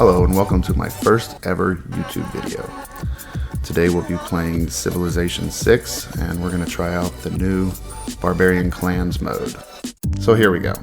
Hello and welcome to my first ever YouTube video. Today we'll be playing Civilization 6 and we're going to try out the new Barbarian Clans mode. So here we go.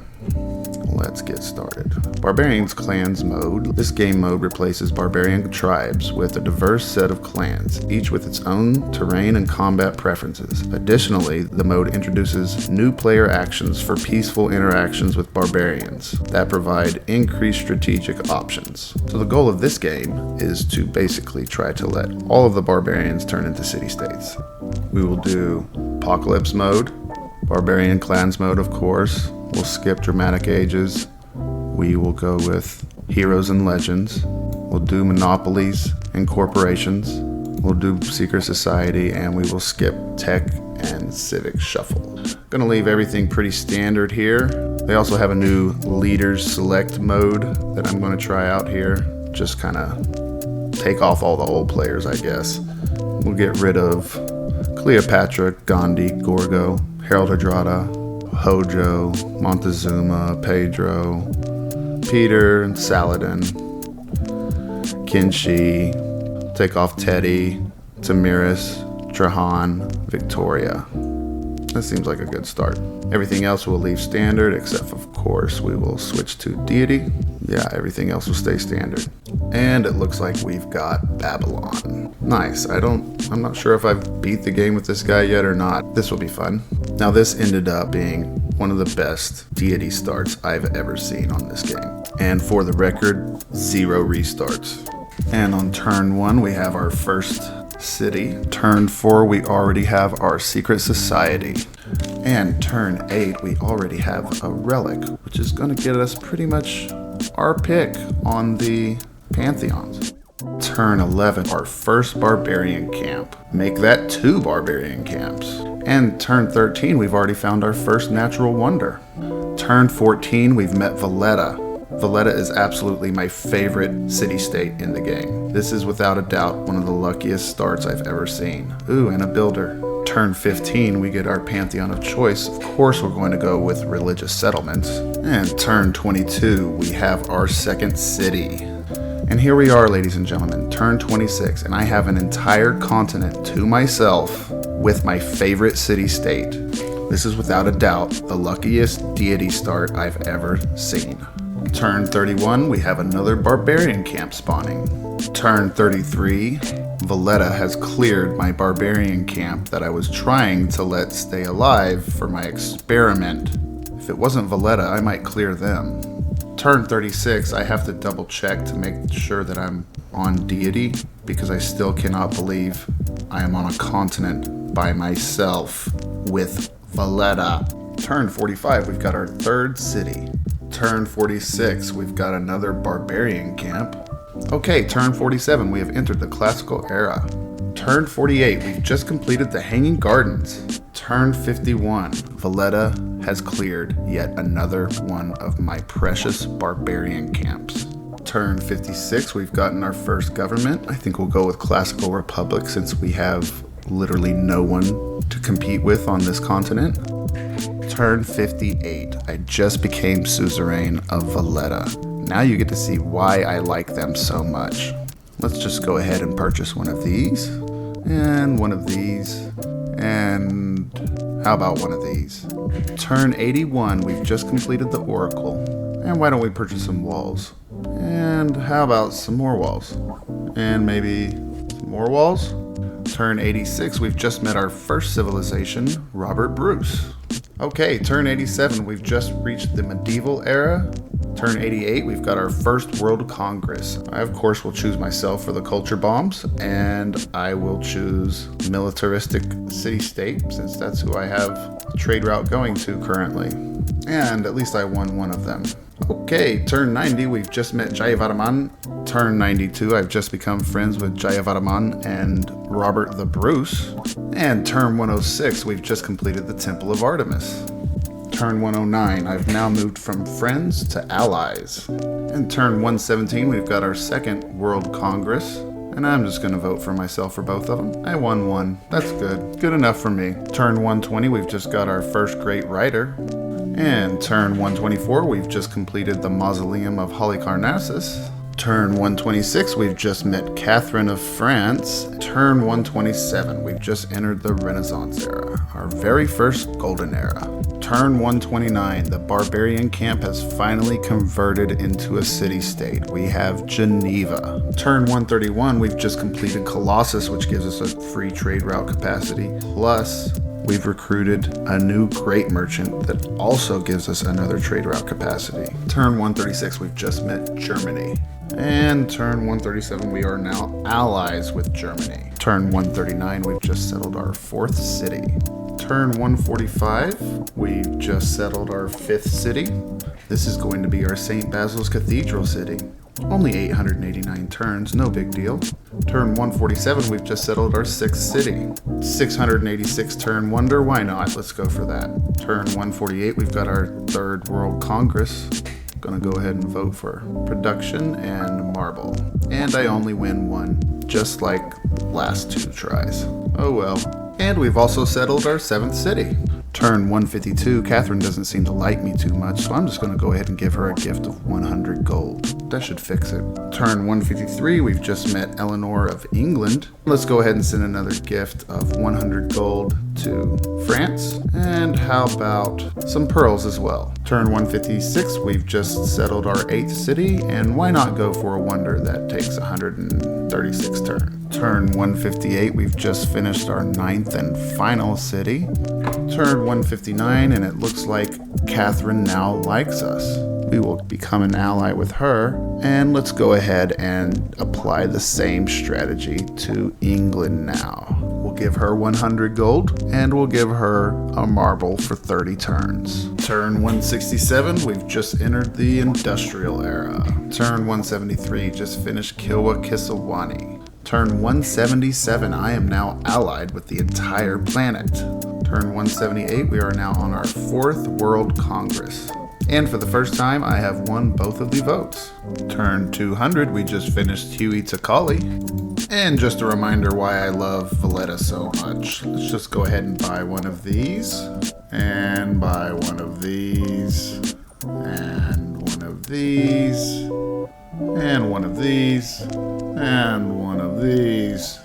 Let's get started. Barbarian's Clans mode. This game mode replaces barbarian tribes with a diverse set of clans, each with its own terrain and combat preferences. Additionally, the mode introduces new player actions for peaceful interactions with barbarians that provide increased strategic options. So the goal of this game is to basically try to let all of the barbarians turn into city-states. We will do Apocalypse mode, Barbarian Clans mode of course. We'll skip Dramatic Ages. We will go with Heroes and Legends. We'll do Monopolies and Corporations. We'll do Secret Society, and we will skip Tech and Civic Shuffle. Gonna leave everything pretty standard here. They also have a new Leaders Select mode that I'm gonna try out here. Just kind of take off all the old players, I guess. We'll get rid of Cleopatra, Gandhi, Gorgo, Harold Hardrada, Hojo, Montezuma, Pedro, Peter, and Saladin, Kinshi, take off Teddy, Tamiris, Trajan, Victoria. That seems like a good start. Everything else will leave standard, except of course we will switch to Deity. Yeah, everything else will stay standard. And it looks like we've got Babylon. Nice. I'm not sure if I've beat the game with this guy yet or not. This will be fun. Now this ended up being one of the best Deity starts I've ever seen on this game. And for the record, 0 restarts. And on turn 1 we have our first city. Turn 4 we already have our secret society. And turn 8 we already have a relic, which is going to get us pretty much our pick on the pantheons. Turn 11, our first barbarian camp. Make that 2 barbarian camps. And turn 13, we've already found our first natural wonder. Turn 14, we've met Valletta. Valletta is absolutely my favorite city-state in the game. This is without a doubt one of the luckiest starts I've ever seen. Ooh, and a builder. Turn 15, we get our pantheon of choice. Of course, we're going to go with religious settlements. And turn 22, we have our second city. And here we are, ladies and gentlemen, turn 26, and I have an entire continent to myself with my favorite city-state. This is without a doubt the luckiest Deity start I've ever seen. Turn 31, we have another barbarian camp spawning. Turn 33, Valletta has cleared my barbarian camp that I was trying to let stay alive for my experiment. If it wasn't Valletta, I might clear them. Turn 36, I have to double check to make sure that I'm on Deity because I still cannot believe I am on a continent by myself with Valletta. Turn 45, we've got our third city. Turn 46, we've got another barbarian camp. Okay, turn 47, we have entered the classical era. Turn 48, we've just completed the Hanging Gardens. Turn 51, Valletta has cleared yet another one of my precious barbarian camps. Turn 56, we've gotten our first government. I think we'll go with Classical Republic since we have literally no one to compete with on this continent. Turn 58, I just became suzerain of Valletta. Now you get to see why I like them so much. Let's just go ahead and purchase one of these, and one of these, and how about one of these? Turn 81, we've just completed the Oracle. And why don't we purchase some walls? And how about some more walls? And maybe some more walls? Turn 86, we've just met our first civilization, Robert Bruce. Okay, turn 87, we've just reached the medieval era. Turn 88, we've got our first World Congress. I, of course, will choose myself for the culture bombs, and I will choose militaristic city-state, since that's who I have a trade route going to currently. And at least I won one of them. Okay, turn 90, we've just met Jayavarman. Turn 92, I've just become friends with Jayavarman and Robert the Bruce. And turn 106, we've just completed the Temple of Artemis. Turn 109, I've now moved from friends to allies. And turn 117, we've got our second World Congress. And I'm just going to vote for myself for both of them. I won one. That's good. Good enough for me. Turn 120, we've just got our first great writer. And turn 124, we've just completed the Mausoleum of Halicarnassus. Turn 126, we've just met Catherine of France. Turn 127, we've just entered the Renaissance era, our very first golden era. Turn 129, the Barbarian camp has finally converted into a city-state. We have Geneva. Turn 131, we've just completed Colossus, which gives us a free trade route capacity. Plus, we've recruited a new great merchant that also gives us another trade route capacity. Turn 136, we've just met Germany. And turn 137, we are now allies with Germany. Turn 139, we've just settled our 4th city. Turn 145, we've just settled our 5th city. This is going to be our St. Basil's Cathedral city. Only 889 turns, no big deal. Turn 147, we've just settled our 6th city. 686 turn wonder, why not? Let's go for that. Turn 148, we've got our 3rd World Congress. Gonna go ahead and vote for production and marble. And I only win one, just like last 2 tries. Oh well. And we've also settled our 7th city. Turn 152, Catherine doesn't seem to like me too much, so I'm just going to go ahead and give her a gift of 100 gold. That should fix it. Turn 153, we've just met Eleanor of England. Let's go ahead and send another gift of 100 gold to France. And how about some pearls as well? Turn 156, we've just settled our 8th city, and why not go for a wonder that takes 136 turns? Turn 158, we've just finished our 9th and final city. Turn 159, and it looks like Catherine now likes us. We will become an ally with her, and let's go ahead and apply the same strategy to England now. We'll give her 100 gold, and we'll give her a marble for 30 turns. Turn 167, we've just entered the Industrial Era. Turn 173, just finished Kilwa Kisawani. Turn 177, I am now allied with the entire planet. Turn 178, we are now on our 4th World Congress. And for the first time, I have won both of the votes. Turn 200, we just finished Huey Takali. And just a reminder why I love Valletta so much. Let's just go ahead and buy one of these. And buy one of these. And one of these. And one of these. And one of these.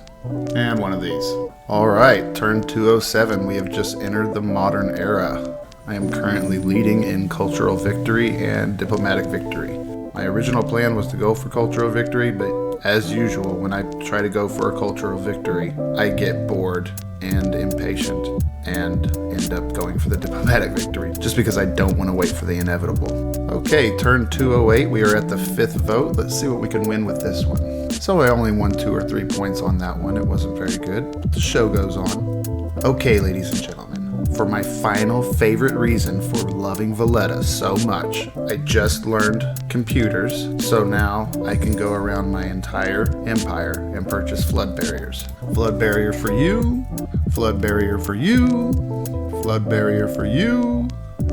And one of these. Alright, turn 207, we have just entered the modern era. I am currently leading in cultural victory and diplomatic victory. My original plan was to go for cultural victory, but as usual, when I try to go for a cultural victory, I get bored and impatient and end up going for the diplomatic victory, just because I don't want to wait for the inevitable. Okay, turn 208, we are at the 5th vote. Let's see what we can win with this one. So I only won 2 or 3 points on that one. It wasn't very good, but the show goes on. Okay, ladies and gentlemen. For my final favorite reason for loving Valletta so much, I just learned computers, so now I can go around my entire empire and purchase flood barriers. Flood barrier for you, flood barrier for you, flood barrier for you.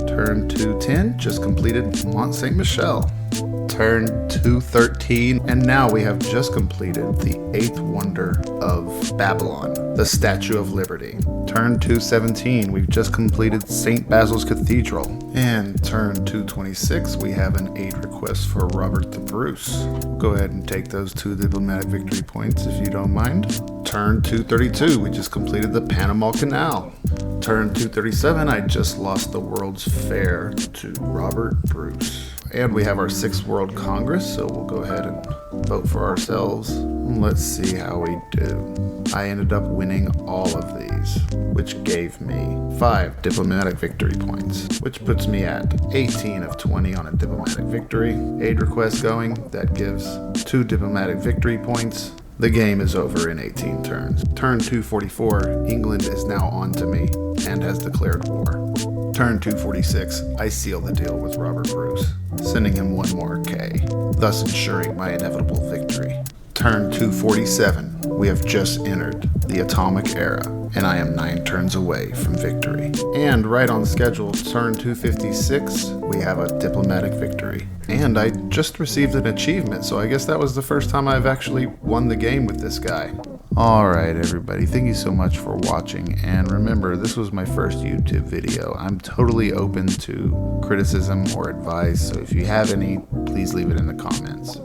Turn 210, just completed Mont Saint Michel. Turn 213, and now we have just completed the 8th wonder of Babylon, the Statue of Liberty. Turn 217, we've just completed St. Basil's Cathedral. And turn 226, we have an aid request for Robert the Bruce. Go ahead and take those 2 diplomatic victory points if you don't mind. Turn 232, we just completed the Panama Canal. Turn 237, I just lost the World's Fair to Robert Bruce. And we have our 6th World Congress, so we'll go ahead and vote for ourselves. Let's see how we do. I ended up winning all of these, which gave me 5 diplomatic victory points, which puts me at 18 of 20 on a diplomatic victory. Aid request going, that gives 2 diplomatic victory points. The game is over in 18 turns. Turn 244, England is now on to me and has declared war. Turn 246, I seal the deal with Robert Bruce, sending him 1 more K, thus ensuring my inevitable victory. Turn 247, we have just entered the Atomic Era, and I am 9 turns away from victory. And right on schedule, turn 256, we have a diplomatic victory. And I just received an achievement, so I guess that was the first time I've actually won the game with this guy. Alright everybody, thank you so much for watching, and remember, this was my first YouTube video. I'm totally open to criticism or advice, so if you have any, please leave it in the comments.